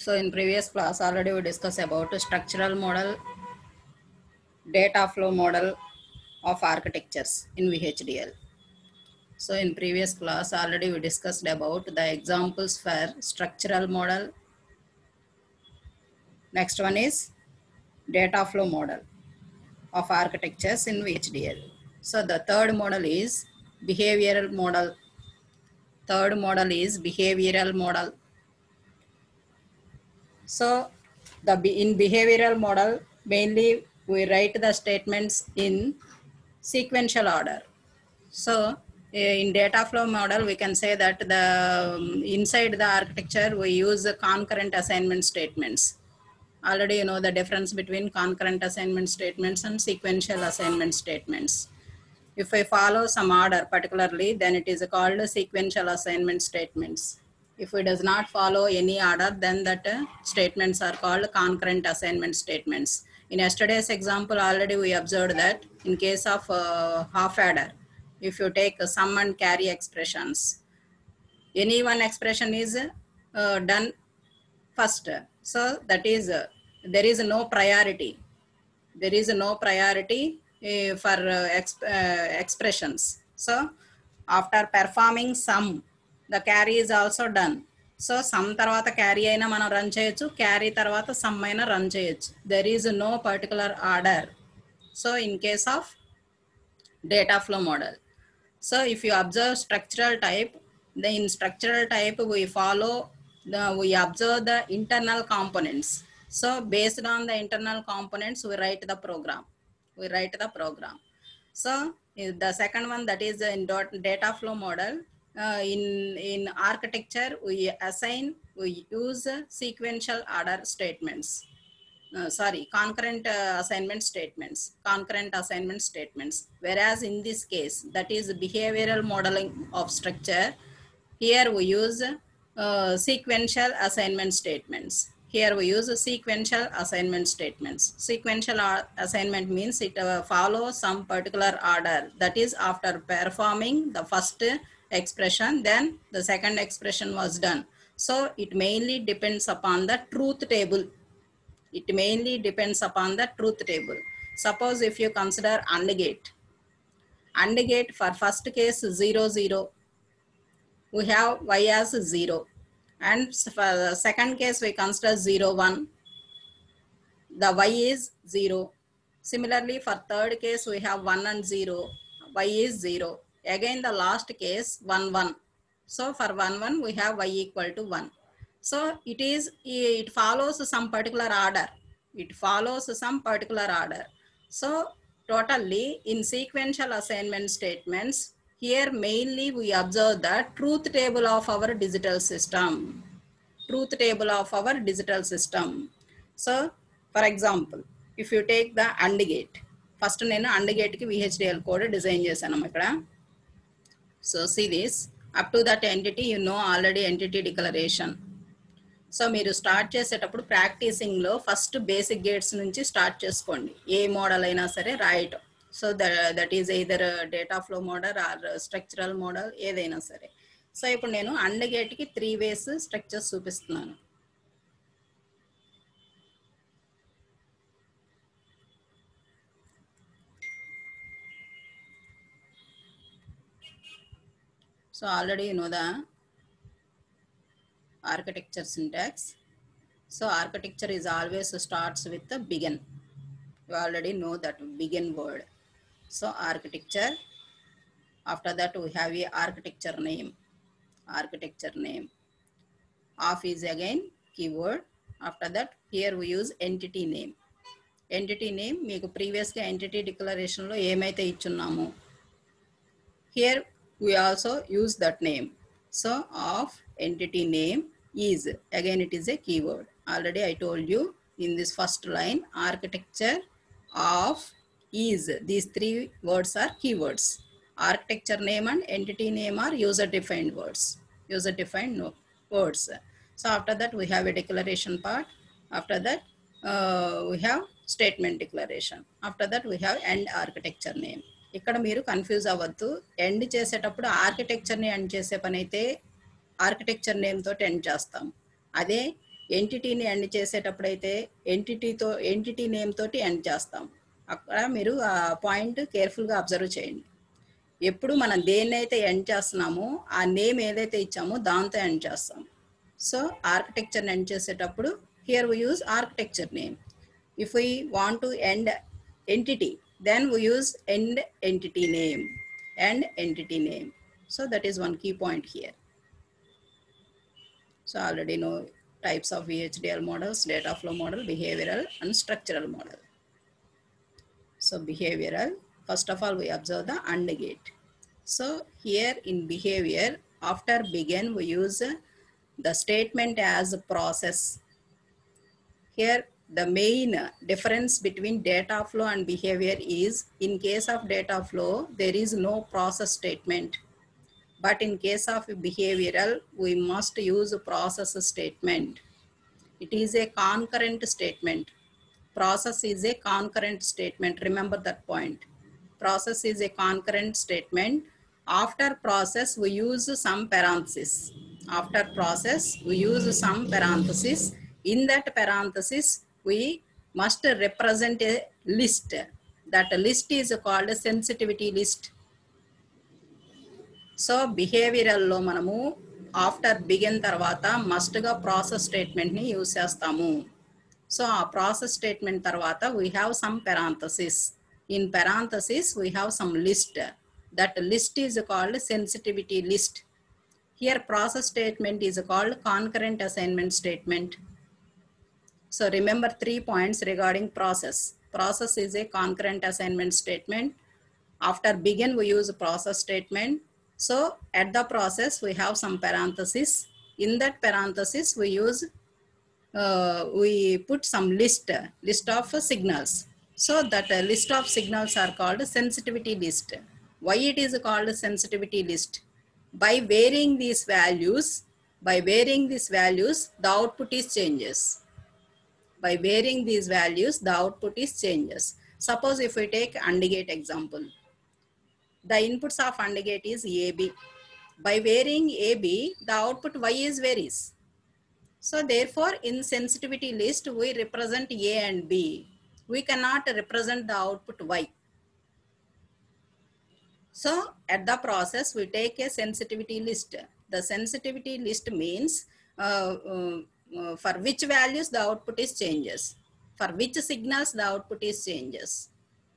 So in previous class already we discussed about structural model, data flow model of architectures in VHDL. So in previous class already we discussed about the examples for structural model. Next one is data flow model of architectures in VHDL. So the third model is behavioral model. Third model is behavioral model. So in behavioral model, mainly we write the statements in sequential order. So in data flow model, we can say that the inside the architecture, we use the concurrent assignment statements. Already you know the difference between concurrent assignment statements and sequential assignment statements. If I follow some order particularly, then it is called sequential assignment statements. If it does not follow any order, then that statements are called concurrent assignment statements. In yesterday's example, already we observed that in case of half adder, if you take sum and carry expressions, any one expression is done first. So that is, there is no priority. There is no priority for expressions. So after performing sum, the carry is also done. So sum tarvata carry aina mana run cheyochu, carry tarvata sum aina run cheyochu. There is no particular order. So in case of data flow model, so if you observe structural type, then in structural type we observe the internal components. So based on the internal components, we write the program. So the second one, that is in data flow model. In architecture, we use sequential order statements. Concurrent assignment statements. Whereas in this case, that is behavioral modeling of structure, here we use sequential assignment statements. Sequential assignment means it follows some particular order. That is, after performing the first expression, then the second expression was done. So it mainly depends upon the truth table. Suppose if you consider AND gate for first case 0, 0, we have y as 0. And for the second case we consider 0, 1, the y is 0. Similarly for third case we have 1 and 0, y is 0. Again the last case 1, 1. So for 1, 1 we have y equal to 1. So it follows some particular order. So totally in sequential assignment statements, here mainly we observe the truth table of our digital system. So for example, if you take the AND gate, first nenu AND gate ki VHDL code design chesanu ikkada. So see this, up to that entity you know already entity declaration. So మీరు start చేసేటప్పుడు ప్రాక్టీసింగ్లో first basic gates నుంచి start చేసుకోండి, ఏ model అయినా సరే రాయటం. So that is either data flow model or structural model, ఏదైనా సరే. సో ఇప్పుడు నేను AND గేట్కి 3 వేస్ స్ట్రక్చర్స్ చూపిస్తున్నాను. So already you know the architecture syntax. So architecture is always starts with the begin. You already know that begin word. So architecture, after that we have a architecture name. Of is again keyword. After that here we use entity name. మీకు previous గా entity declaration లో ఏమైతే ఇచ్చున్నామో, here we also use that name. So of entity name is, again it is a keyword. Already I told you in this first line, architecture of is, these 3 words are keywords. Architecture name and entity name are user defined words. So after that we have a declaration part. After that we have statement declaration. After that we have end architecture name. ఇక్కడ మీరు confuse అవ్వద్దు. End చేసేటప్పుడు ఆర్కిటెక్చర్ని end చేసే పని అయితే architecture name తోటి end చేస్తాం. అదే ఎంటిటీని ఎండ్ చేసేటప్పుడైతే ఎంటిటీ నేమ్ తోటి ఎండ్ చేస్తాం. అక్కడ మీరు ఆ పాయింట్ కేర్ఫుల్గా అబ్జర్వ్ చేయండి. ఎప్పుడు మనం దేన్నైతే ఎండ్ చేస్తున్నామో ఆ నేమ్ ఏదైతే ఇచ్చామో దాంతో ఎండ్ చేస్తాం. సో ఆర్కిటెక్చర్ని ఎండ్ చేసేటప్పుడు here we use architecture name. If we want to end entity, then we use end entity name. So that is one key point here. So already know types of VHDL models: data flow model, behavioral and structural model. So behavioral, first of all we observe the AND gate. So here in behavior, after begin we use the statement as process. Here the main difference between data flow and behavior is, in case of data flow there is no process statement, but in case of behavioral we must use process statement. It is a concurrent statement. Process is a concurrent statement. Remember that point. Process is a concurrent statement. After process we use some parenthesis. After process we use some parenthesis. In that parenthesis we must represent a list. That list is called a sensitivity list. So బిహేవియరల్లో మనము after begin తర్వాత మస్ట్గా process స్టేట్మెంట్ని use చేస్తాము. So ఆ process statement తర్వాత we have some parenthesis. In parenthesis we have some list. That list is called sensitivity list. Here process statement is called concurrent assignment statement. So remember 3 points regarding process. Process is a concurrent assignment statement. After begin we use process statement. So at the process we have some parenthesis. In that parenthesis we use we put some list of signals. So that list of signals are called sensitivity list. Why it is called sensitivity list? By varying these values, the output is changes. By varying these values, the output is changes. Suppose if we take AND gate example, the inputs of AND gate is AB. By varying AB, the output Y is varies. So therefore, in sensitivity list, we represent A and B. We cannot represent the output Y. So at the process, we take a sensitivity list. The sensitivity list means for which values the output is changes, for which signals the output is changes.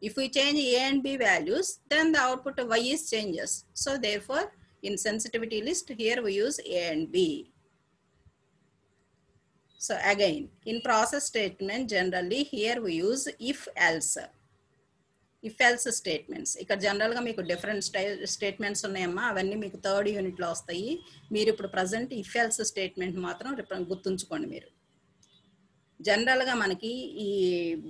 If we change A and B values, then the output Y is changes. So therefore, in sensitivity list, here we use A and B. So again, in process statement, generally here we use if else statements. ఇక్కడ జనరల్గా మీకు different statements ఉన్నాయమ్మా, అవన్నీ మీకు 3rd యూనిట్లో వస్తాయి. మీరు ఇప్పుడు ప్రజెంట్ ఇఫ్ ఎల్స్ స్టేట్మెంట్ మాత్రం గుర్తుంచుకోండి. మీరు జనరల్గా మనకి ఈ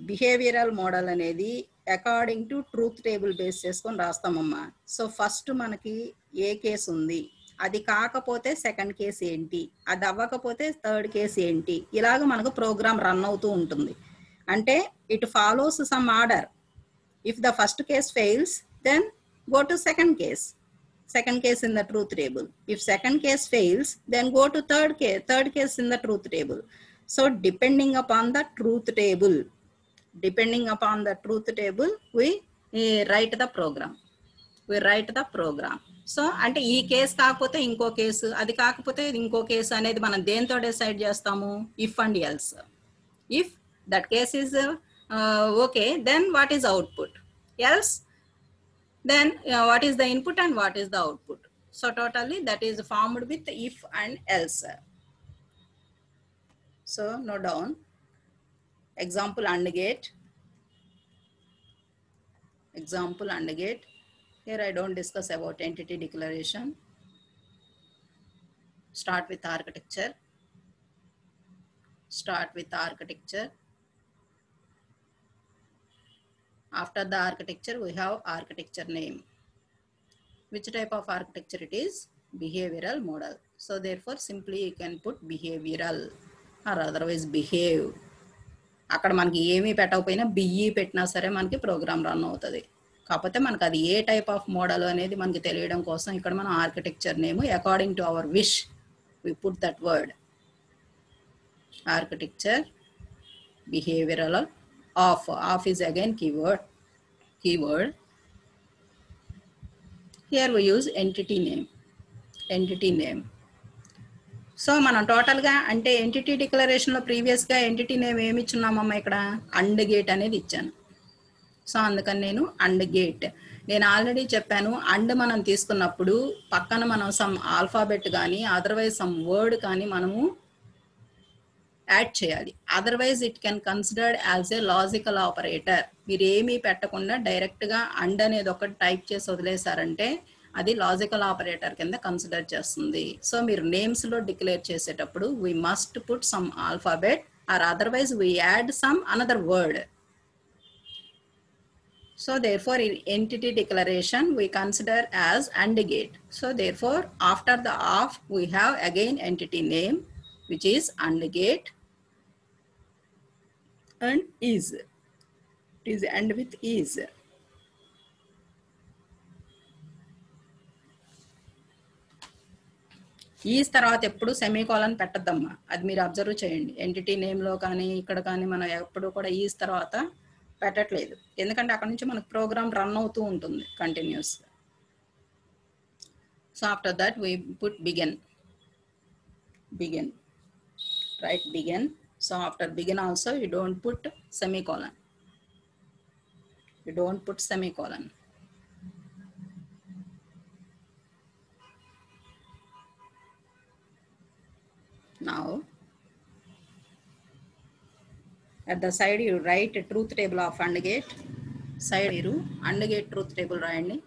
బిహేవియరల్ మోడల్ అనేది according to truth table base చేసుకొని రాస్తామమ్మా. సో ఫస్ట్ మనకి ఏ కేసు ఉంది, అది కాకపోతే సెకండ్ కేసు ఏంటి, అది అవ్వకపోతే థర్డ్ కేసు ఏంటి, ఇలాగ మనకు ప్రోగ్రామ్ రన్ అవుతూ ఉంటుంది. అంటే it follows some order. If the first case fails, then go to second case in the truth table. If second case fails, then go to third case in the truth table. So depending upon the truth table, we write the program. So అంటే ఈ case కాకపోతే ఇంకో case, అది కాకపోతే ఇంకో case అనేది మనం దేంతో డిసైడ్ చేస్తాము? If and else. If that case is okay, then what is output? Else, then what is the input and what is the output? So totally that is formed with if and else. So note down example AND gate. Here I don't discuss about entity declaration. Start with architecture. After the architecture, we have architecture name. Which type of architecture it is? Behavioral model. So therefore, simply you can put behavioral or otherwise behave. అక్కడ మనకి ఏమీ పెట్టకపోయినా BE పెట్టినా సరే మనకి program run అవుతుంది. కాకపోతే మనకు అది ఏ టైప్ ఆఫ్ మోడల్ అనేది మనకి తెలియడం కోసం ఇక్కడ మనం architecture name according to our wish we put that word. architecture, behavioral, of is again keyword. Here we use entity name. So మనం టోటల్గా అంటే ఎంటిటీ డిక్లరేషన్లో ప్రీవియస్గా ఎంటిటీ నేమ్ ఏమి ఇచ్చున్నామమ్మా ఇక్కడ అండ్ గేట్ అనేది ఇచ్చాను. సో అందుకని నేను అండ్ గేట్ నేను ఆల్రెడీ చెప్పాను. అండ్ మనం తీసుకున్నప్పుడు పక్కన మనం సమ్ ఆల్ఫాబెట్ కానీ అదర్వైజ్ సమ్ వర్డ్ కానీ మనము యాడ్ చేయాలి. Otherwise it can considered as a logical operator. మీరు ఏమీ పెట్టకుండా డైరెక్ట్గా అండ్ అనేది ఒకటి టైప్ చేసి వదిలేశారంటే అది లాజికల్ ఆపరేటర్ కింద కన్సిడర్ చేస్తుంది. సో మీరు నేమ్స్లో డిక్లేర్ చేసేటప్పుడు we must put some alphabet or otherwise we add some another word. So therefore in entity declaration we consider as AND gate. So therefore after the of we have again entity name which is AND gate and is. It is AND with is. Is తర్వాత ఎప్పుడు semicolon పెట్టద్దమ్మా. అది మీరు observe చేయండి. Entity నేమ్లో కానీ ఇక్కడ కానీ మనం ఎప్పుడు కూడా ఈజ్ తర్వాత పెట్టట్లేదు. ఎందుకంటే అక్కడ నుంచి మనకు ప్రోగ్రామ్ రన్ అవుతూ ఉంటుంది కంటిన్యూస్గా. So after that we put begin right begin. So after begin also you don't put semicolon. Now at the side you write a truth table of AND gate. Side మీరు AND gate truth table రాయండి.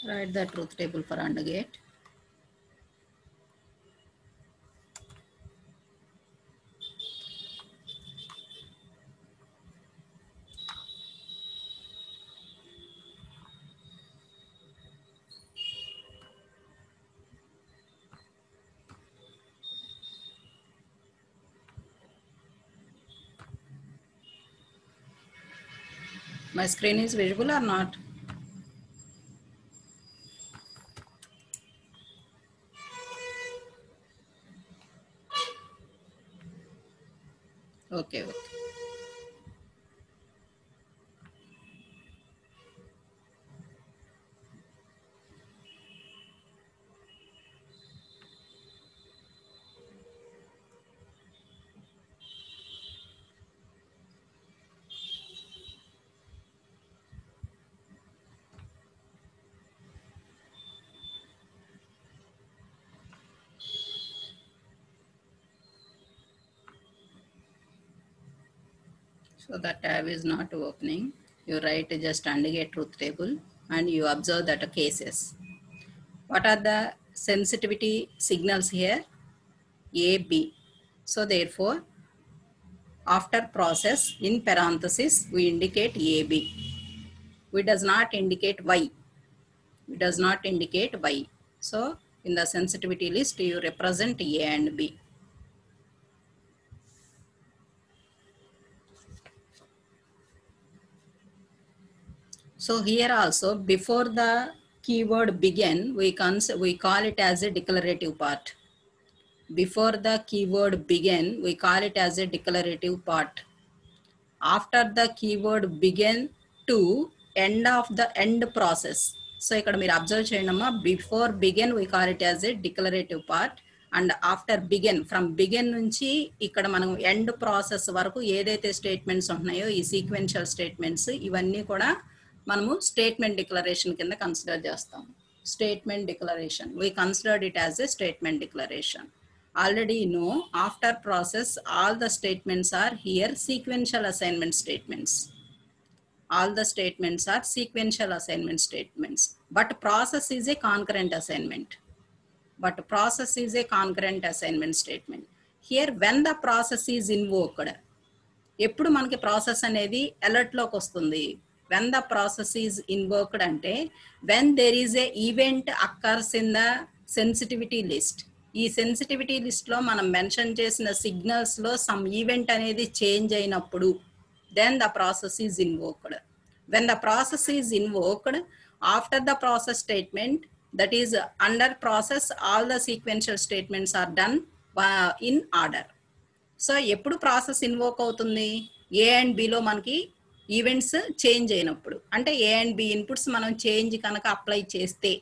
Write the truth table for AND gate. My screen is visible or not? Okay. So that tab is not opening. You write just AND gate truth table and you observe that cases. What are the sensitivity signals here? A, B. So therefore after process in parenthesis we indicate AB. We does not indicate Y. So in the sensitivity list you represent A and B. So here also before the keyword begin, we call it as a declarative part. Before the keyword begin, we call it as a declarative part. After the keyword begin to end of the end process. So ఇక్కడ మీరు observe చేయడమ్మా, before begin we call it as a declarative part, and after begin, from begin నుంచి ఇక్కడ మనం end process వరకు ఏదైతే statements ఉంటున్నాయో ఈ sequential statements ఇవన్నీ కూడా మనము స్టేట్మెంట్ డిక్లరేషన్ కింద కన్సిడర్ చేస్తాం. Statement declaration, we considered it as a statement declaration. Already you know, after process all the statements are here sequential assignment statements. All the statements are sequential assignment statements, but process is a concurrent assignment. Statement. Here when the process is invoked, ఎప్పుడు మనకి process అనేది alert లోకి వస్తుంది. when the process is invoked అంటే when there is a event occurs in the sensitivity list. ఈ sensitivity list లో మనం mention చేసిన సిగ్నల్స్ లో సమ్ ఈవెంట్ అనేది చేంజ్ అయినప్పుడు then the process is invoked. When the process is invoked, after the process statement, that is under process, all the sequential statements are done in order. So ఎప్పుడు process invoke అవుతుంది, ఏ and below మనకి events change అయినప్పుడు. అంటే ఏ and B inputs మనం change కనుక apply చేస్తే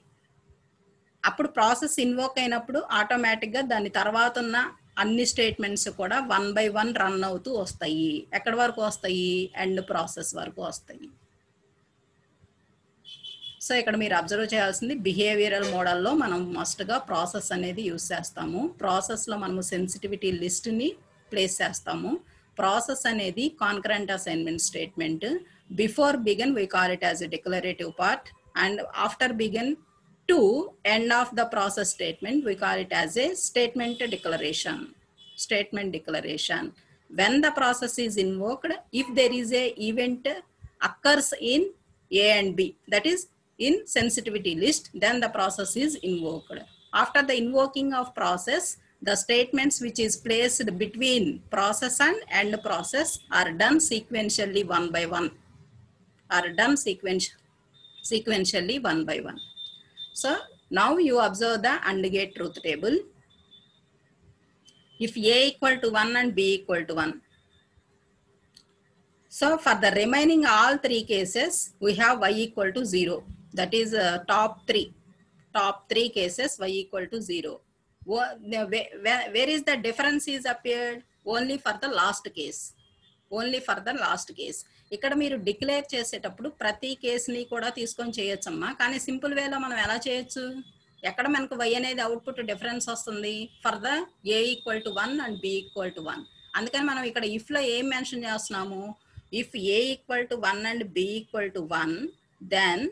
అప్పుడు process invoke అయినప్పుడు ఆటోమేటిక్గా దాని తర్వాత ఉన్న అన్ని స్టేట్మెంట్స్ కూడా 1 by 1 రన్ అవుతూ వస్తాయి. ఎక్కడి వరకు వస్తాయి, ఎండ్ ప్రాసెస్ వరకు వస్తాయి. సో ఇక్కడ మీరు అబ్జర్వ్ చేయాల్సింది, బిహేవియరల్ మోడల్లో మనం మస్ట్గా ప్రాసెస్ అనేది యూజ్ చేస్తాము. ప్రాసెస్లో మనము సెన్సిటివిటీ లిస్ట్ని ప్లేస్ చేస్తాము. ప్రాసెస్ అనేది concurrent assignment statement. Before begin we call it as a declarative part, and after begin to end of the process statement we call it as a statement declaration. When the process is invoked, if there is a event occurs in A and B, that is in sensitivity list, then the process is invoked. After the invoking of process, the statements which is placed between process and end process are done sequentially one by one. So now you observe the AND gate truth table. If A equal to 1 and B equal to 1. So for the remaining all three cases, we have Y equal to 0. That is top three cases Y equal to 0. Where is the difference is appeared? Only for the last case. ఇక్కడ మీరు declare చేసేటప్పుడు ప్రతి కేసుని కూడా తీసుకొని చేయొచ్చమ్మా. కానీ simple వేలో మనం ఎలా చేయొచ్చు, ఎక్కడ మనకు Y అనేది అవుట్పుట్ డిఫరెన్స్ వస్తుంది, for the A equal to 1 and B equal to 1. అందుకని మనం ఇక్కడ ఇఫ్ లో ఏం మెన్షన్ చేస్తున్నాము, if A equal to 1 and B equal to 1, then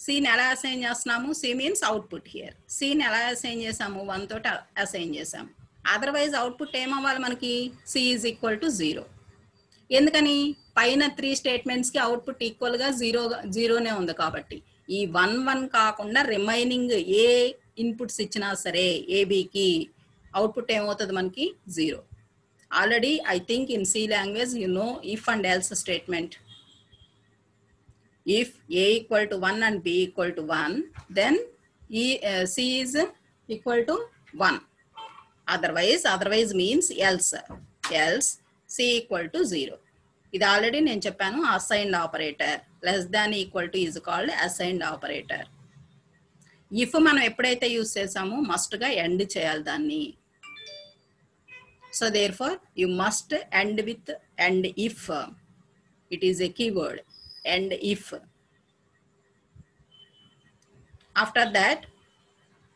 సిని ఎలా అసైన్ చేస్తున్నాము, సి మీన్స్ అవుట్పుట్. హియర్ సిని ఎలా అసైన్ చేసాము, 1 తోటి అసైన్ చేసాము. అదర్వైజ్ అవుట్పుట్ ఏమవ్వాలి మనకి, సి ఈజ్ ఈక్వల్ టు 0. ఎందుకని, పైన 3 స్టేట్మెంట్స్కి అవుట్పుట్ ఈక్వల్గా జీరోనే ఉంది కాబట్టి. ఈ 1 కాకుండా రిమైనింగ్ ఏ ఇన్పుట్స్ ఇచ్చినా సరే ఏబికి అవుట్పుట్ ఏమవుతుంది మనకి, 0. Already I think in C language you know if and else statement. If A equal to 1 and B equal to 1, then C is equal to 1. Otherwise means else C equal to 0. ఇది already నేను చెప్పాను, assigned operator. Less than equal to is called assigned operator. If మనం ఎప్పుడైతే use చేసామో మస్ట్గా end చేయాలి దాన్ని. So therefore you must end with end if. It is a keyword, end if. After that,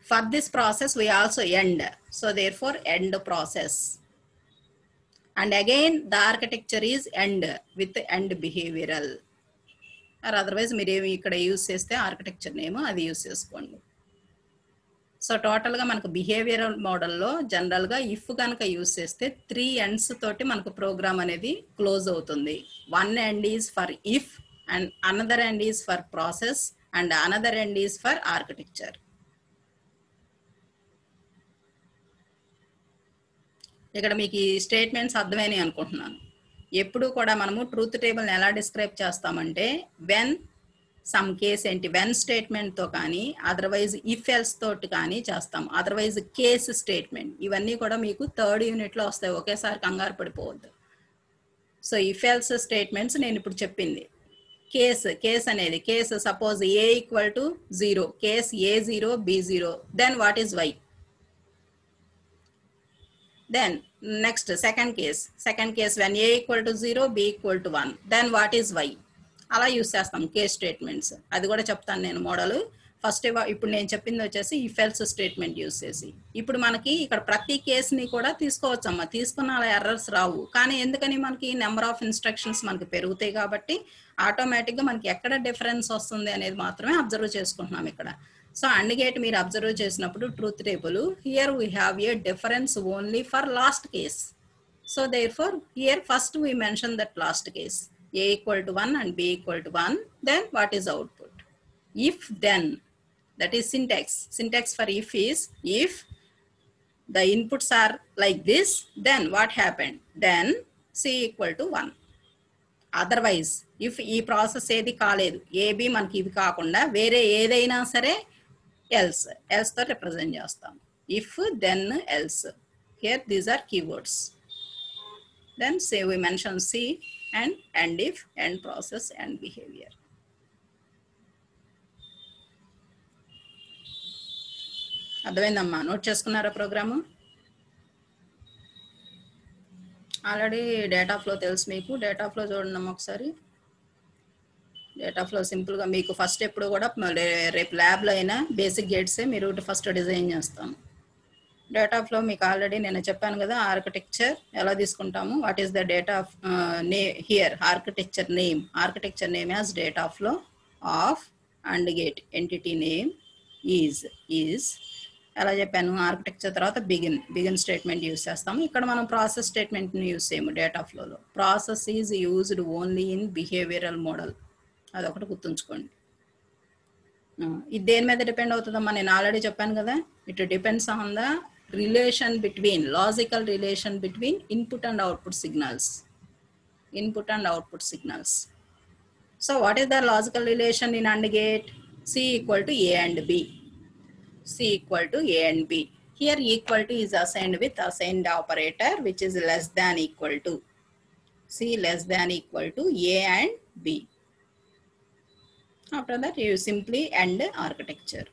for this process we also end. So therefore end process. And again the architecture is end with end behavioral. Or otherwise మీరు ఇక్కడ use చేస్తే architecture name అది use చేసుకోండి. So టోటల్గా మనకు behavioural మోడల్లో జనరల్గా if కనుక యూజ్ చేస్తే 3 ఎండ్స్ తోటి మనకు ప్రోగ్రామ్ అనేది క్లోజ్ అవుతుంది. 1 end is for if, and another end is for process, and another end is for architecture. ఇక్కడ మీకు ఈ స్టేట్మెంట్స్ అర్థమైనాయి అనుకుంటున్నాను. ఎప్పుడు కూడా మనము ట్రూత్ టేబుల్ని ఎలా డిస్క్రైబ్ చేస్తామంటే, వెన్ సమ్ కేస్ ఏంటి వెన్ స్టేట్మెంట్తో కానీ అదర్వైజ్ ఇఫ్ ఎల్స్ తోటి కానీ చేస్తాం, అదర్వైజ్ కేస్ స్టేట్మెంట్. ఇవన్నీ కూడా మీకు థర్డ్ యూనిట్లో వస్తాయి, ఒకేసారి కంగారు పడిపోవద్దు. సో ఇఫ్ ఎల్స్ స్టేట్మెంట్స్ నేను ఇప్పుడు చెప్పింది. కేస్ అనేది case suppose A equal to 0, case A0 B0, then what is Y. Then next second case when A equal to 0, B equal to 1, then what is Y. అలా use చేస్తాం case statements. అది కూడా చెప్తాను నేను model. First ఇప్పుడు నేను చెప్పింది వచ్చేసి ఇఫ్ ఎల్స్ స్టేట్మెంట్ యూస్ చేసి. ఇప్పుడు మనకి ఇక్కడ ప్రతి కేసుని కూడా తీసుకోవచ్చమ్మా, తీసుకున్న అలా ఎర్రర్స్ రావు. కానీ ఎందుకని మనకి నెంబర్ ఆఫ్ ఇన్స్ట్రక్షన్స్ మనకి పెరుగుతాయి కాబట్టి ఆటోమేటిక్గా మనకి ఎక్కడ డిఫరెన్స్ వస్తుంది అనేది మాత్రమే అబ్జర్వ్ చేసుకుంటున్నాం ఇక్కడ. సో అండ్ గేట్ మీరు అబ్జర్వ్ చేసినప్పుడు truth table here we have a difference only for last case. So therefore here first we mention that last case A equal to 1 and B equal to 1, then what is output? If then, that is syntax for if is if the inputs are like this, then what happened? Then C equal to 1. Otherwise if ఈ process ఏది కాలేదు, AB మనకి ఇది కాకుండా వేరే ఏదైనా సరే else తో రిప్రజెంట్ చేస్తాం. if then else, here these are keywords. Then say we mention C and if, end process, and behavior. అర్థమైందమ్మా? నోట్ చేసుకున్నారా ప్రోగ్రాము? ఆల్రెడీ డేటా ఫ్లో తెలుసు మీకు. డేటా ఫ్లో చూడండి ఒకసారి. డేటా ఫ్లో సింపుల్గా మీకు ఫస్ట్ ఎప్పుడు కూడా రేపు ల్యాబ్లో అయినా బేసిక్ గేట్సే మీరు ఫస్ట్ డిజైన్ చేస్తాము. డేటా ఫ్లో మీకు ఆల్రెడీ నేను చెప్పాను కదా, ఆర్కిటెక్చర్ ఎలా తీసుకుంటాము. What is the data here architecture name as data flow of and gate entity name is ఎలా చెప్పాను. ఆర్కిటెక్చర్ తర్వాత బిగిన్ స్టేట్మెంట్ యూజ్ చేస్తాము. ఇక్కడ మనం ప్రాసెస్ స్టేట్మెంట్ని యూజ్ చేయము డేటా ఫ్లోలో. Process is used only in behavioural model, అదొకటి గుర్తుంచుకోండి. ఇది దేని మీద డిపెండ్ అవుతుందమ్మా? నేను ఆల్రెడీ చెప్పాను కదా, it depends on the logical relation between input and output signals. So what is the logical relation in AND gate? C equal to A and B. Here equal to is assigned with assigned operator which is less than equal to. C less than equal to A and B. After that you simply end architecture.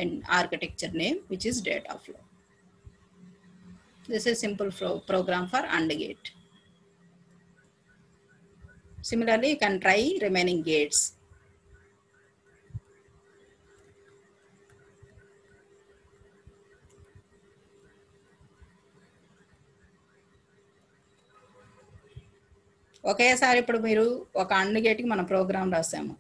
And architecture name which is data flow. This is simple program for AND gate. Similarly you can try remaining gates. ఒకేసారి ఇప్పుడు మీరు ఒక AND గేట్కి మన program రాసాము.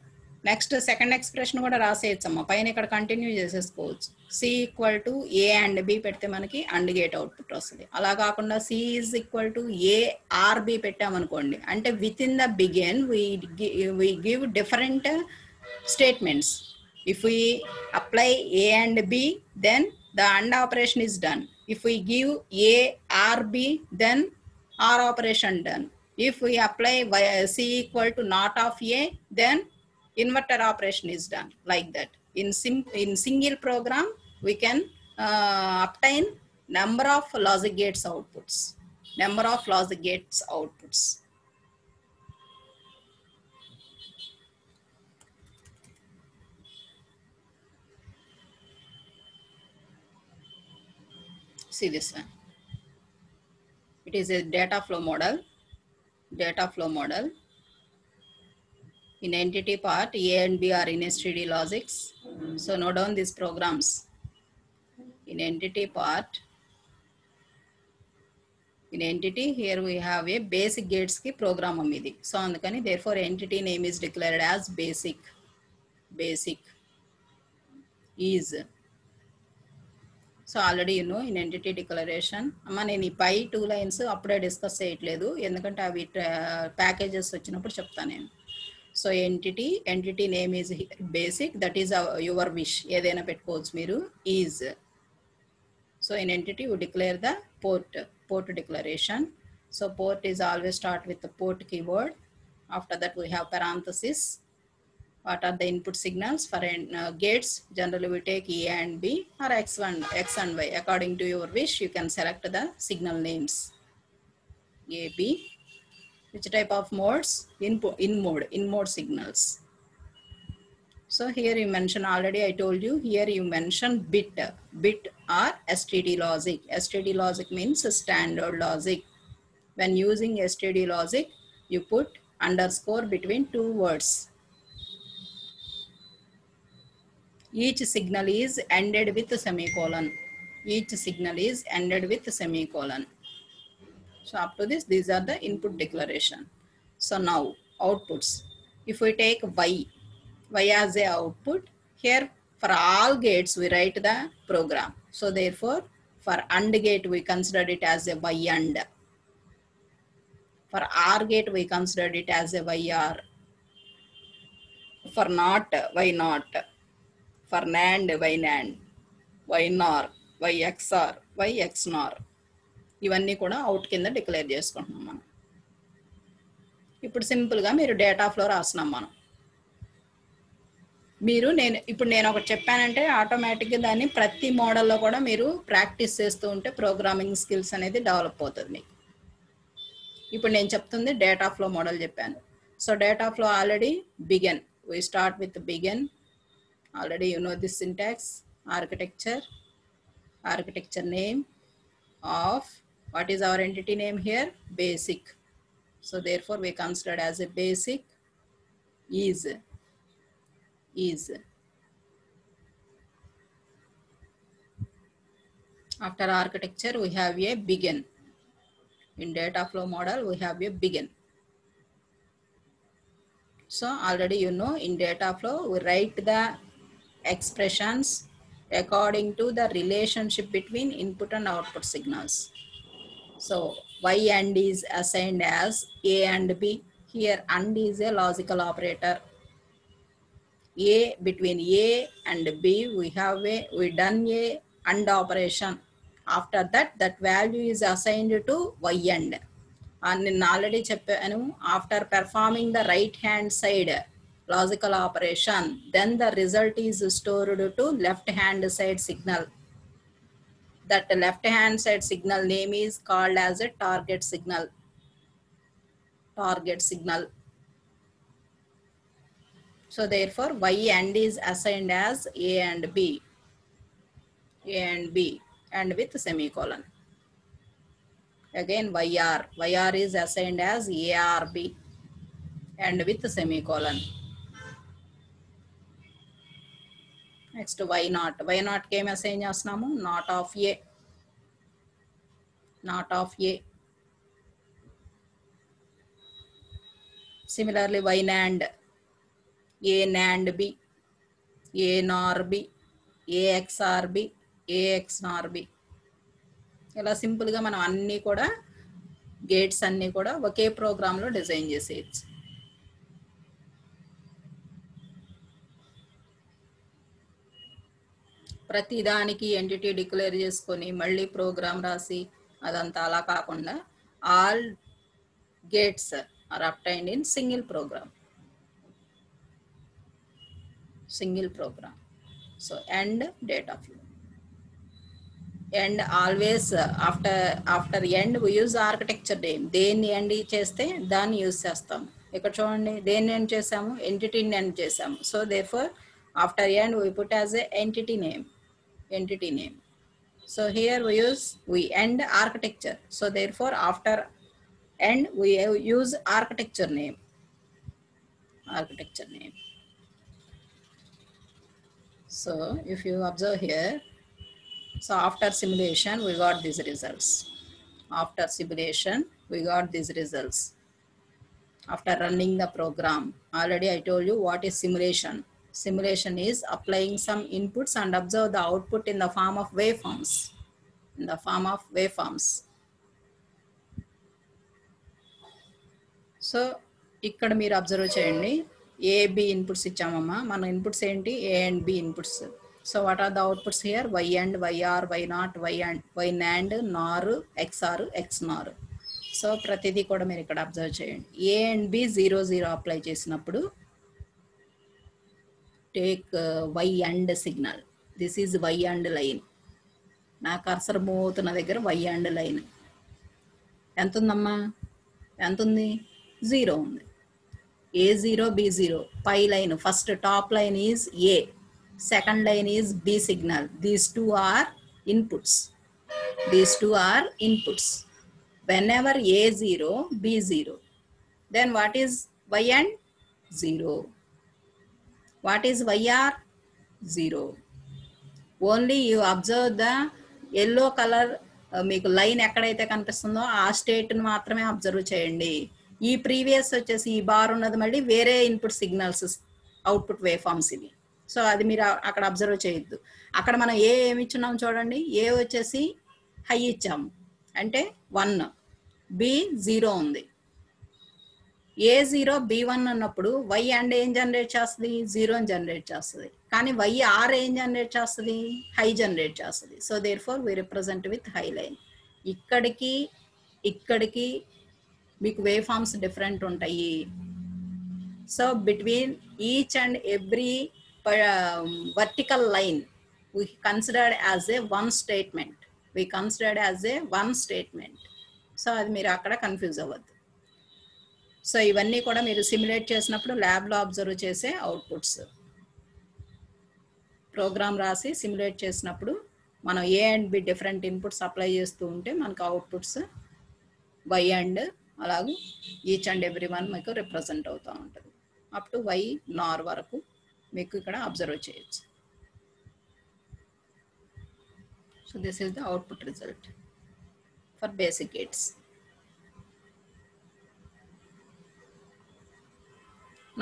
Next second expression కూడా రాసేయచ్చమ్మా, పైన ఇక్కడ కంటిన్యూ చేసేసుకోవచ్చు. C equal to A and B పెడితే మనకి అండ్ గేట్ అవుట్పుట్ వస్తుంది. అలా కాకుండా C is equal to A or B పెట్టామనుకోండి, అంటే within the begin we give different statements. If we apply A and B, then the AND operation is done. If we give A or B, then OR operation done. If we apply C equal to not of A, then inverter operation is done. Like that. In single program, we can obtain number of logic gates outputs. See this one. It is a data flow model. In entity part, A and B are in STD logics. So note down these programs. In entity part, in entity, here we have a basic gates ki program amidi. So andukani therefore entity name is declared as basic is. So already you know in entity declaration, amma nenu ee pi 2 lines appude discuss cheyatledu endukante avi packages vachinappudu cheptanu nenu. So entity name is basic, that is your wish, edaina pettukochu meeru is. So in entity we declare the port declaration. So port is always start with the port keyword. After that we have parenthesis. What are the input signals for gates? Generally we take A and B or X1, X and Y. According to your wish, you can select the signal names. A, B. Which type of modes? In mode signals. So here you mention already, I told you, here you mention bit or STD logic. STD logic means standard logic. When using STD logic, you put underscore between two words. Each signal is ended with semicolon. Each signal is ended with semicolon. So up to this, these are the input declaration. So now outputs. If we take Y as a output, here for all gates we write the program. So therefore for AND gate we consider it as a Y AND. For OR gate we consider it as a Y OR. For NOT, Y NOT. For NAND, Y NAND. Y NOR, Y XOR, Y XNOR. ఇవన్నీ కూడా out కింద declare చేసుకుంటున్నాం మనం. ఇప్పుడు సింపుల్గా మీరు data flow రాస్తున్నాం మనం. నేను ఒకటి చెప్పానంటే ఆటోమేటిక్గా దాన్ని ప్రతి మోడల్లో కూడా మీరు ప్రాక్టీస్ చేస్తూ ఉంటే ప్రోగ్రామింగ్ స్కిల్స్ అనేది డెవలప్ అవుతుంది మీకు. ఇప్పుడు నేను చెప్తుంది డేటా ఫ్లో మోడల్ చెప్పాను. So data flow already begin. We start with begin. Already you no this syntax. Architecture name of, what is our entity name here? Basic. So therefore we considered as a basic is. After architecture we have a begin. In data flow model we have a begin. So already you know in data flow we write the expressions according to the relationship between input and output signals. So Y AND is assigned as A and B. Here AND is a logical operator. A, between A and B we done a AND operation. After that value is assigned to Y AND. And నేను already చెప్పాను, after performing the right hand side logical operation, then the result is stored to left hand side signal. That left hand side signal name is called as a target signal. So therefore Y AND is assigned as A and B and with semicolon. Again YR is assigned as ARB and with semicolon. Next Y naught came assign చేస్తున్నాము not of A. Similarly Y NAND, A NAND B, A NOR B, A XOR B, A XNOR B. ఇలా సింపుల్గా మనం అన్నీ కూడా gates అన్నీ కూడా ఒకే ప్రోగ్రాంలో design చేసేయచ్చు. ప్రతి దానికి ఎంటిటీ డిక్లేర్ చేసుకొని మళ్ళీ ప్రోగ్రామ్ రాసి అదంతా అలా కాకుండా all gates are obtained in single program. So end data flow. And always after end we use architecture name. దేన్ని ఎండ్ చేస్తే దాన్ని యూజ్ చేస్తాం. ఇక్కడ చూడండి దేన్ని ఎండ్ చేసాము, ఎంటిటీని ఎండ్ చేసాము. So therefore after end we put as a entity name. So here we end architecture. So therefore after end we use architecture name. So if you observe here, so after simulation we got these results. After running the program, already I told you what is simulation. Simulation is applying some inputs and observe the output in the form of waveforms. So ఇక్కడ మీరు observe చేయండి, AB inputs ఇచ్చామమ్మా. మన inputs ఏంటి? A and B inputs. So what are the outputs here? Y AND, YR, Y NOT, Y NAND, NOR, XOR, XNOR. So ప్రతిదీ కూడా మీరు ఇక్కడ observe చేయండి. A and B 0 0 అప్లై చేసినప్పుడు take y and signal. This is y and line. నా cursor move అవుతున్న దగ్గర y and line ఎంత ఉందమ్మా, ఎంత ఉంది, 0 ఉంది. A0 B0 పై line, first top line is A, second line is B signal. These two are inputs. Whenever A0 B0, then what is y and 0? What is yr? 0. Only you observe the yellow color, మీకు line ఎక్కడైతే కనిపిస్తుందో ఆ స్టేట్ని మాత్రమే observe చేయండి. ఈ previous వచ్చేసి ఈ bar ఉన్నది మళ్ళీ వేరే ఇన్పుట్ సిగ్నల్స్, అవుట్పుట్ వే ఫార్మ్స్ ఇవి. సో అది మీరు అక్కడ అబ్జర్వ్ చేయొద్దు. అక్కడ మనం ఏమి ఇచ్చున్నాం చూడండి, ఏ వచ్చేసి హై ఇచ్చాము అంటే 1, B0 ఉంది. A0 B1 అన్నప్పుడు y అండ్ ఏం జనరేట్ చేస్తుంది, 0 జనరేట్ చేస్తుంది. కానీ yr ఏం జనరేట్ చేస్తుంది, హై జనరేట్ చేస్తుంది. So there four we represent with high line. ఇక్కడికి మీకు వేవ్ ఫార్మ్స్ డిఫరెంట్ ఉంటాయి. So between each and every vertical line we considered as a one statement. సో అది మీరు అక్కడ కన్ఫ్యూజ్ అవ్వద్దు. సో ఇవన్నీ కూడా మీరు సిమ్యులేట్ చేసినప్పుడు ల్యాబ్లో అబ్జర్వ్ చేసే అవుట్పుట్స్. ప్రోగ్రామ్ రాసి సిమ్యులేట్ చేసినప్పుడు మనం ఏ and be different inputs apply చేస్తూ ఉంటే మనకు అవుట్పుట్స్ వై అండ్ అలాగే ఈచ్ అండ్ ఎవ్రీ వన్ మీకు రిప్రజెంట్ అవుతూ ఉంటుంది. అప్ టు వై నార్ వరకు మీకు ఇక్కడ అబ్జర్వ్ చేయొచ్చు. So this is the output result for basic gates.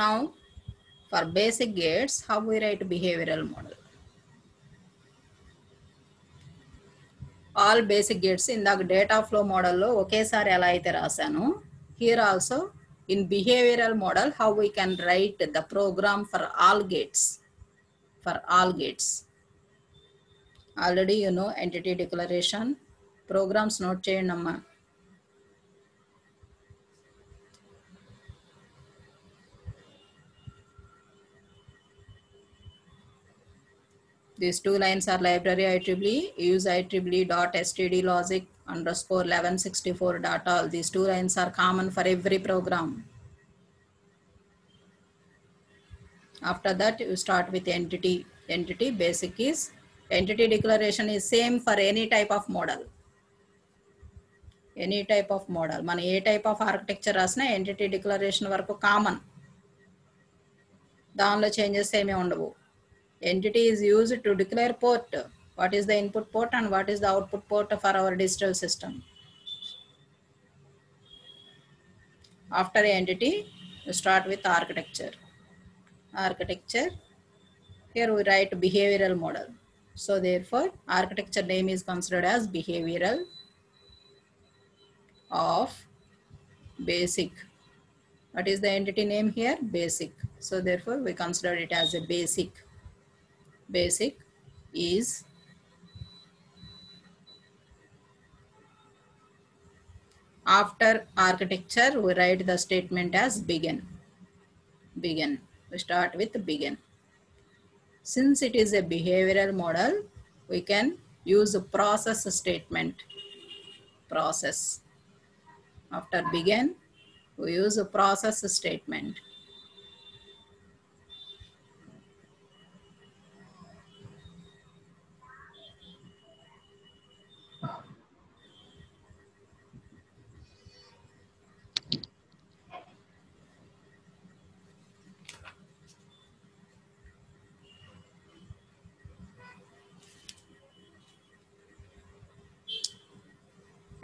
Now for basic gates, how we write behavioral model? All basic gates in the data flow model lo okesari ela aithe rasanu, here also in behavioral model how we can write the program for all gates. Already you know entity declaration, programs note cheyandi amma. These two lines are library IEEE, use IEEE.std logic _1164.all. These two lines are common for every program. After that you start with entity. Basic is entity declaration is same for any type of model. మన ఏ type of architecture రాసినా entity declaration వరకు common, దానిలో changes ఏమీ ఉండవు. Entity is used to declare port. What is the input port and what is the output port for our digital system. After entity, you start with architecture. Here we write behavioral model. So therefore, architecture name is considered as behavioral of basic. What is the entity name here? Basic. So therefore, we consider it as a basic. Basic is after architecture we write the statement as begin. We start with begin. Since it is a behavioral model, we can use a process statement. After begin we use a process statement.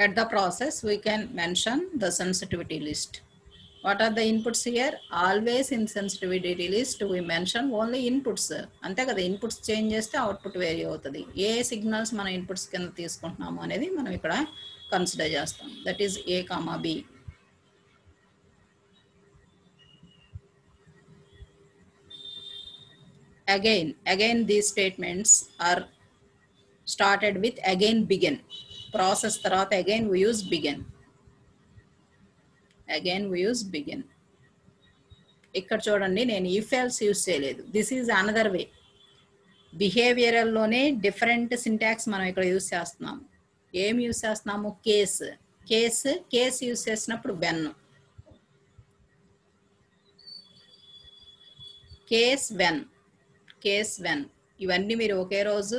At the process, we can mention the sensitivity list. What are the inputs here? Always in sensitivity list, we mention only inputs. అంతే కదా, inputs change చేస్తే output vary అవుతుంది. ఏ signals మన inputs కింద తీసుకుంటున్నాము అనేది మనం ఇక్కడ కన్సిడర్ చేస్తాం. That is A, B. Again these statements are started with again begin. Process తర్వాత again we use begin. ఇక్కడ చూడండి, నేను ఇఫ్ ఎల్స్ యూజ్ చేయలేదు. This is another way. బిహేవియరల్లోనే డిఫరెంట్ సింటాక్స్ మనం ఇక్కడ యూజ్ చేస్తున్నాము. ఏం యూజ్ చేస్తున్నాము? కేస్ యూజ్ చేసినప్పుడు వెన్, కేస్ వెన్ ఇవన్నీ మీరు ఒకే రోజు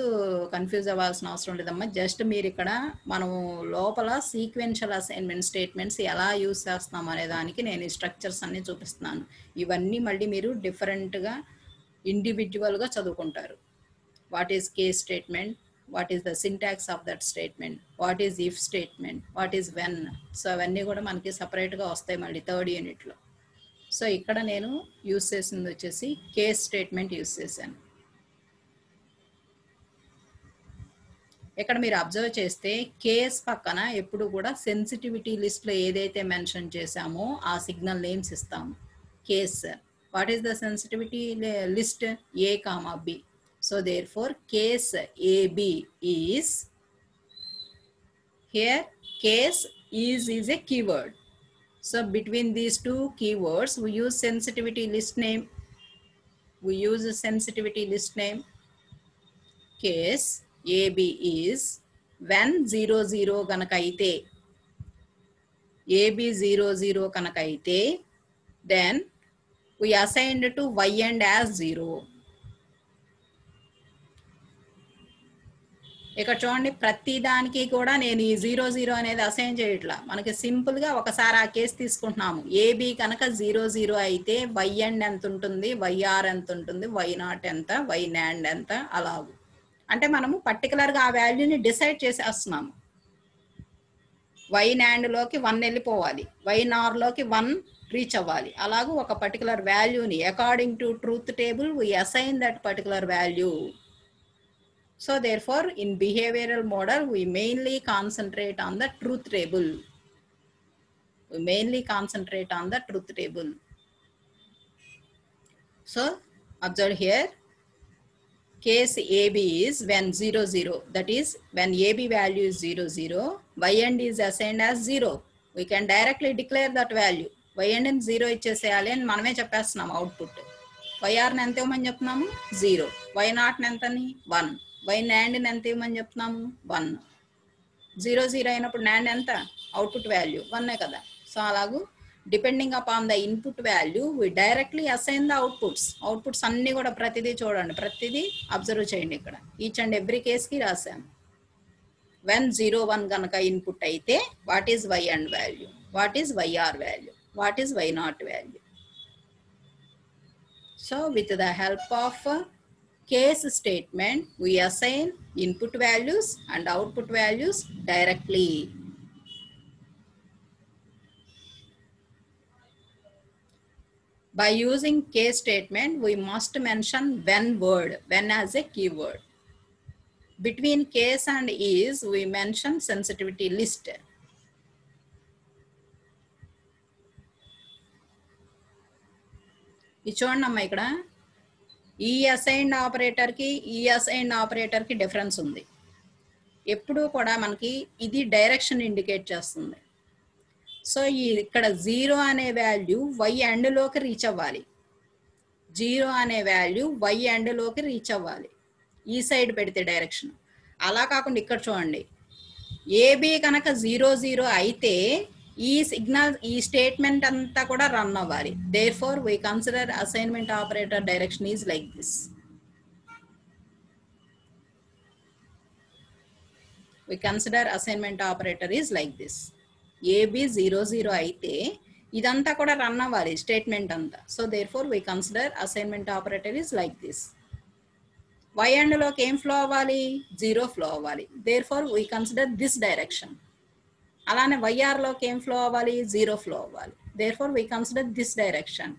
కన్ఫ్యూజ్ అవ్వాల్సిన అవసరం లేదమ్మా. జస్ట్ మీరు ఇక్కడ మనము లోపల సీక్వెన్షియల్ అసైన్మెంట్ స్టేట్మెంట్స్ ఎలా యూజ్ చేస్తున్నాం అనే దానికి నేను ఈ స్ట్రక్చర్స్ అన్నీ చూపిస్తున్నాను. ఇవన్నీ మళ్ళీ మీరు డిఫరెంట్గా ఇండివిజువల్గా చదువుకుంటారు. What is case statement, what is the syntax of that statement, what is if statement, what is when. So అవన్నీ కూడా మనకి సపరేట్గా వస్తాయి మళ్ళీ థర్డ్ యూనిట్లో. సో ఇక్కడ నేను యూజ్ చేసింది వచ్చేసి కేస్ స్టేట్మెంట్ యూజ్ చేశాను. ఇక్కడ మీరు అబ్జర్వ్ చేస్తే కేస్ పక్కన ఎప్పుడు కూడా సెన్సిటివిటీ లిస్ట్లో ఏదైతే మెన్షన్ చేశామో ఆ సిగ్నల్ నేమ్స్ ఇస్తాము. Case, what is the sensitivity list? A, B. So therefore case AB is, here case is a keyword. So between these two keywords we use sensitivity list name. Case AB is when 00 ganaka aithe, AB 00 ganaka aithe, then we assigned to y end as 0. ఇక్కడ చూడండి, ప్రతి దానికి కూడా నేను ఈ 00 అనేది assign చేయట్లా. మనకి సింపుల్గా ఒకసారి ఆ కేసు తీసుకుంటున్నాము. ఏబి కనుక 00 అయితే వై ఎండ్ ఎంత ఉంటుంది, వైఆర్ ఎంత ఉంటుంది, వై నాట్ ఎంత, వై నాండ్ ఎంత, అలాగూ. అంటే మనము పర్టికులర్గా ఆ వాల్యూని డిసైడ్ చేసేస్తున్నాము. వై నాండ్లోకి 1 వెళ్ళిపోవాలి, వై నార్లోకి 1 రీచ్ అవ్వాలి. అలాగూ ఒక పర్టికులర్ వాల్యూని according to truth table we assign that particular value. So therefore in behavioral model we mainly concentrate on the truth table. So observe here, case AB is when 00, that is when AB value is 00, y end is assigned as 0. We can directly declare that value. Y end in 0 ఇచ్చేసేయాలి అని మనమే చెప్పేస్తున్నాం output. వైఆర్ని ఎంత ఇవ్వమని చెప్తున్నాము? 0. Why నాట్ని ఎంతని? 1. Why నాండ్ని ఎంత ఇవ్వమని చెప్తున్నాము? 1. 00 అయినప్పుడు నాండ్ ఎంత? అవుట్పుట్ వాల్యూ 1 కదా. సో అలాగూ depending upon the input value we directly assign the outputs అన్నీ కూడా ప్రతిదీ చూడండి, ప్రతిదీ అబ్జర్వ్ చేయండి. ఇక్కడ ఈచ్ అండ్ ఎవ్రీ కేస్కి రాసాము. వెన్ 01 కనుక ఇన్పుట్ అయితే what is Y and value, what is YR value, what is Y not value. So with the help of case statement we assign input values and output values directly. By using case statement we must mention when as a keyword. Between case and is we mention sensitivity list. ఇది చూడండి అమ్మా, ఇక్కడ ఈ assigned ఆపరేటర్కి difference ఉంది. ఎప్పుడూ కూడా మనకి ఇది డైరెక్షన్ ఇండికేట్ చేస్తుంది. సో ఇక్కడ 0 అనే వాల్యూ వై ఎండ్లోకి రీచ్ అవ్వాలి, 0 అనే వాల్యూ వై ఎండ్లోకి రీచ్ అవ్వాలి ఈ సైడ్ పెడితే డైరెక్షన్. అలా కాకుండా ఇక్కడ చూడండి, ఏబి కనుక 00 అయితే ఈ సిగ్నల్, ఈ స్టేట్మెంట్ అంతా కూడా రన్ అవ్వాలి. Therefore we consider assignment operator direction is like this. We consider assignment operator is like this. AB 00 అయితే ఇదంతా కూడా రన్ అవ్వాలి స్టేట్మెంట్ అంతా. So therefore we consider assignment operator is like this. y ఎండ్లోకి ఏం flow అవ్వాలి? 0 flow అవ్వాలి. Therefore we consider this direction. అలానే వైఆర్లోకి ఏం ఫ్లో అవ్వాలి? 0 ఫ్లో అవ్వాలి. Therefore we consider this direction.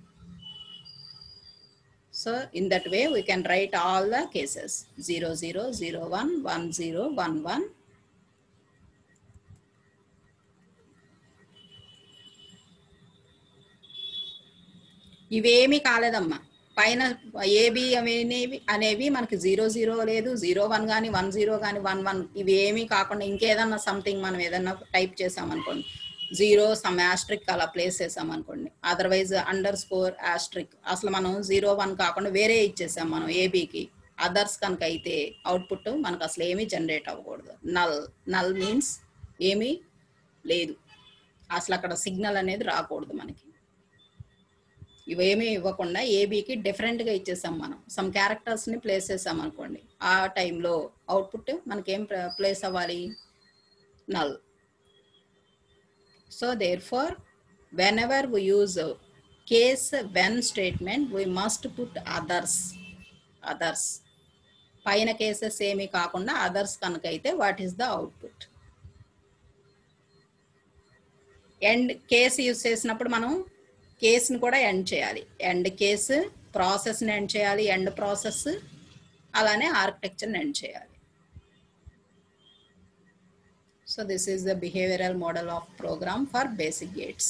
So in that way we can write all the cases 00, 01, 10, 11. ఇవేమీ కాలేదమ్మా. పైన AB అనేవి మనకి 00 లేదు, 01 కానీ 10 కానీ 11 ఇవి ఏమీ కాకుండా ఇంకేదన్నా సంథింగ్ మనం ఏదన్నా టైప్ చేసామనుకోండి, జీరో సమ్ యాస్ట్రిక్ అలా ప్లేస్ చేసాం అనుకోండి, అదర్వైజ్ అండర్ స్కోర్ యాస్ట్రిక్, అసలు మనం 0 1 కాకుండా వేరే ఇచ్చేసాం మనం ఏబీకి, అదర్స్ కనుక అయితే అవుట్పుట్ మనకు అసలు ఏమీ జనరేట్ అవ్వకూడదు. నల్, నల్ మీన్స్ ఏమీ లేదు, అసలు అక్కడ సిగ్నల్ అనేది రాకూడదు మనకి. ఇవేమీ ఇవ్వకుండా ఏబీకి డిఫరెంట్గా ఇచ్చేసాం మనం, సమ్ క్యారెక్టర్స్ని ప్లేస్ చేసాం అనుకోండి, ఆ టైంలో అవుట్పుట్ మనకేం ప్లేస్ అవ్వాలి, null. So therefore, whenever we use case when statement, we must put others. Others. పైన కేసెస్ ఏమీ కాకుండా అదర్స్ కనుక అయితే what is the output. End case use చేసినప్పుడు మనం కేసుని కూడా ఎండ్ చేయాలి. ఎండ్ కేసు, ప్రాసెస్ని ఎండ్ చేయాలి, ఎండ్ ప్రాసెస్, అలానే ఆర్కిటెక్చర్ని ఎండ్ చేయాలి. So this is the behavioral model of program for basic gates.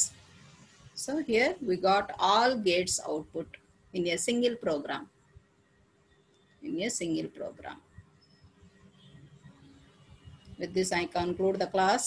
So here we got all gates output in a single program. In a single program. With this I conclude the class.